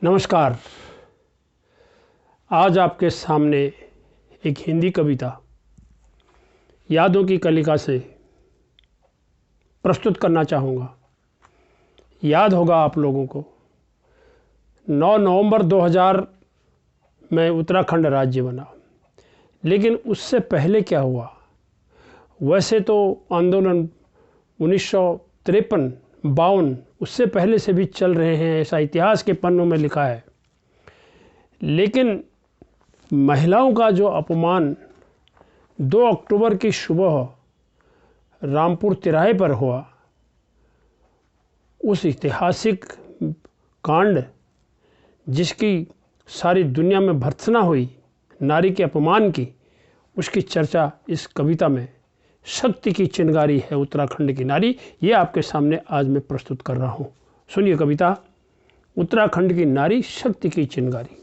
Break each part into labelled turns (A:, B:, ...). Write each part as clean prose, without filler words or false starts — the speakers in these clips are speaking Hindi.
A: नमस्कार। आज आपके सामने एक हिंदी कविता यादों की कलिका से प्रस्तुत करना चाहूँगा। याद होगा आप लोगों को 9 नवंबर 2000 में उत्तराखंड राज्य बना, लेकिन उससे पहले क्या हुआ? वैसे तो आंदोलन 1953-52 उससे पहले से भी चल रहे हैं, ऐसा इतिहास के पन्नों में लिखा है। लेकिन महिलाओं का जो अपमान 2 अक्टूबर की सुबह रामपुर तिराहे पर हुआ, उस ऐतिहासिक कांड जिसकी सारी दुनिया में भर्त्सना हुई, नारी के अपमान की, उसकी चर्चा इस कविता में शक्ति की चिंगारी है उत्तराखंड की नारी। ये आपके सामने आज मैं प्रस्तुत कर रहा हूँ। सुनिए कविता, उत्तराखंड की नारी शक्ति की चिंगारी।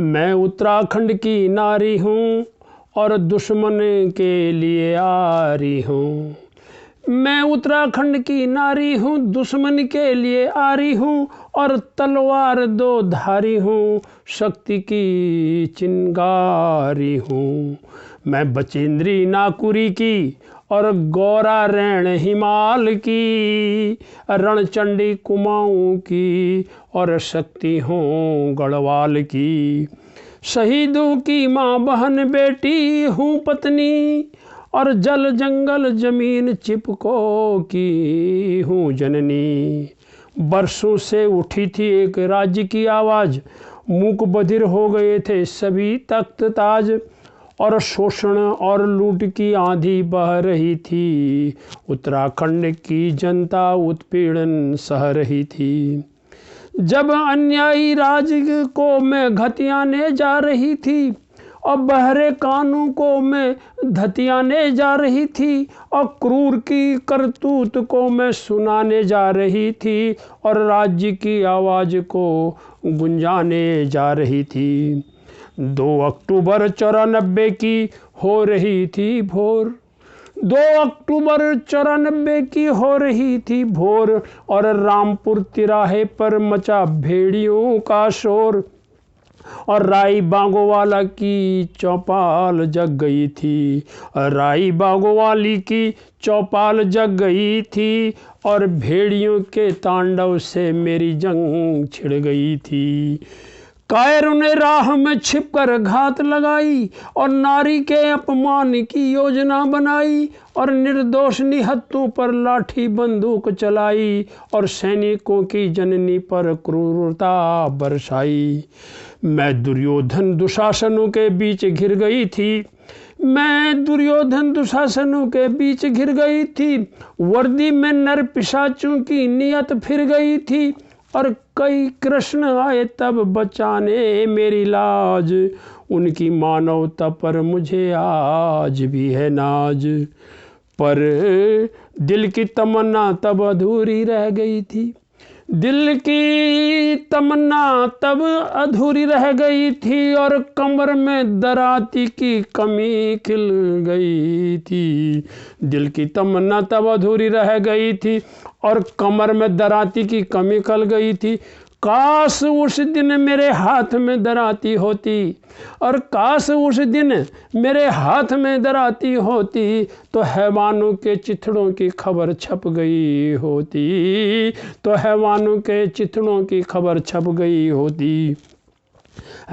A: मैं उत्तराखंड की नारी हूँ और दुश्मन के लिए आरी हूँ। मैं उत्तराखंड की नारी हूँ, दुश्मन के लिए आरी हूँ और तलवार 2 धारी हूँ, शक्ति की चिंगारी हूँ। मैं बचेंद्री नाकुरी की और गौरा रैण हिमाल की, रणचंडी कुमाऊँ की और शक्ति हूँ गढ़वाल की। शहीदों की माँ बहन बेटी हूँ पत्नी और जल जंगल जमीन चिपको की हूँ जननी। बरसों से उठी थी एक राज्य की आवाज़, मूक बधिर हो गए थे सभी तख्त ताज और शोषण और लूट की आंधी बह रही थी। उत्तराखंड की जनता उत्पीड़न सह रही थी। जब अन्यायी राज को मैं घतियाने जा रही थी और बहरे कानून को मैं धतियाने जा रही थी और क्रूर की करतूत को मैं सुनाने जा रही थी और राज्य की आवाज़ को गुंजाने जा रही थी। 2 अक्टूबर 94 की हो रही थी भोर, 2 अक्टूबर 94 की हो रही थी भोर और रामपुर तिराहे पर मचा भेड़ियों का शोर और राई बागोवाला की चौपाल जग गई थी। राई बागोवाली की चौपाल जग गई थी और भेड़ियों के तांडव से मेरी जंग छिड़ गई थी। कायरों ने राह में छिपकर घात लगाई और नारी के अपमान की योजना बनाई और निर्दोष निहत्तों पर लाठी बंदूक चलाई और सैनिकों की जननी पर क्रूरता बरसाई। मैं दुर्योधन दुशासनों के बीच घिर गई थी, मैं दुर्योधन दुशासनों के बीच घिर गई थी। वर्दी में नर पिशाचों की नियत फिर गई थी और कई कृष्ण आए तब बचाने मेरी लाज। उनकी मानवता पर मुझे आज भी है नाज, पर दिल की तमन्ना तब अधूरी रह गई थी। दिल की तमन्ना तब अधूरी रह गई थी और कमर में दराती की कमी खिल गई थी। दिल की तमन्ना तब अधूरी रह गई थी और कमर में दराती की कमी खिल गई थी। काश उस दिन मेरे हाथ में दराती होती और काश उस दिन मेरे हाथ में दराती होती तो हैवानों के चिथड़ों की खबर छप गई होती, तो हैवानों के चिथड़ों की खबर छप गई होती।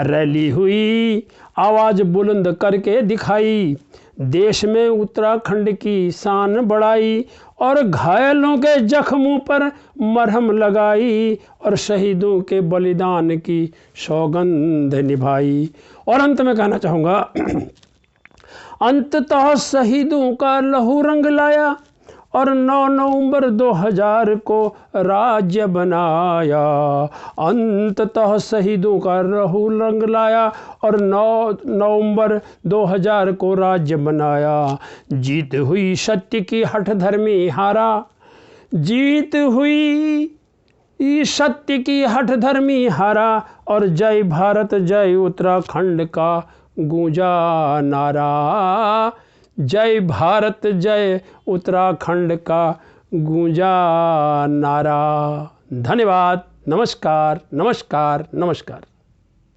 A: रैली हुई, आवाज़ बुलंद करके दिखाई, देश में उत्तराखंड की शान बढ़ाई और घायलों के जख्मों पर मरहम लगाई और शहीदों के बलिदान की सौगंध निभाई। और अंत में कहना चाहूँगा, अंततः शहीदों का लहू रंग लाया और 9 नवंबर 2000 को राज्य बनाया। अंततः शहीदों का लहू रंग लाया और 9 नवंबर 2000 को राज्य बनाया। जीत हुई सत्य की हठ धर्मी हारा, जीत हुई सत्य की हठ धर्मी हारा और जय भारत जय उत्तराखंड का गूंजा नारा। जय भारत जय उत्तराखंड का गूंजा नारा। धन्यवाद। नमस्कार, नमस्कार, नमस्कार।